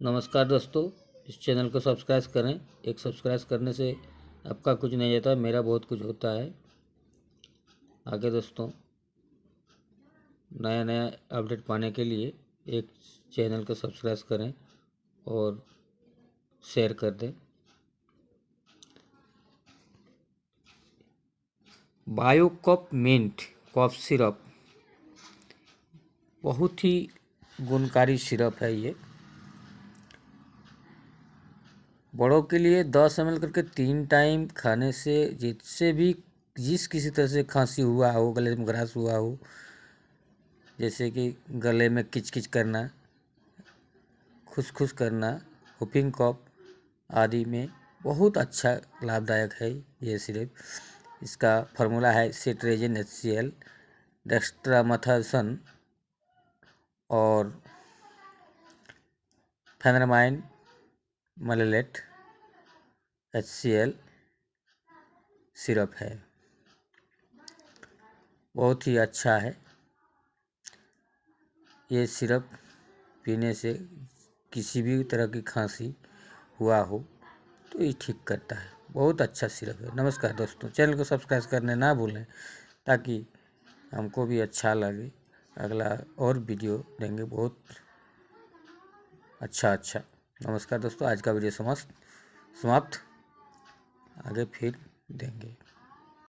नमस्कार दोस्तों, इस चैनल को सब्सक्राइब करें। एक सब्सक्राइब करने से आपका कुछ नहीं होता, मेरा बहुत कुछ होता है। आगे दोस्तों नया नया अपडेट पाने के लिए एक चैनल को सब्सक्राइब करें और शेयर कर दें। बायोकॉप मिंट कॉफ सिरप बहुत ही गुणकारी सिरप है। ये बड़ों के लिए 10 ml करके 3 टाइम खाने से जिस किसी तरह से खांसी हुआ हो, गले में खराश हुआ हो, जैसे कि गले में किचकिच करना, खुसखुस करना, हुफिंग कॉफ आदि में बहुत अच्छा लाभदायक है ये सिरप। इसका फार्मूला है सिट्रेजिन HCl, डेक्स्ट्रामेथासोन और फेनरमाइन मलेलेट HCl सिरप है। बहुत ही अच्छा है। ये सिरप पीने से किसी भी तरह की खांसी हुआ हो तो ये ठीक करता है। बहुत अच्छा सिरप है। नमस्कार दोस्तों, चैनल को सब्सक्राइब करने ना भूलें ताकि हमको भी अच्छा लगे। अगला और वीडियो देंगे बहुत अच्छा। नमस्कार दोस्तों, आज का वीडियो समाप्त। आगे फिर देंगे।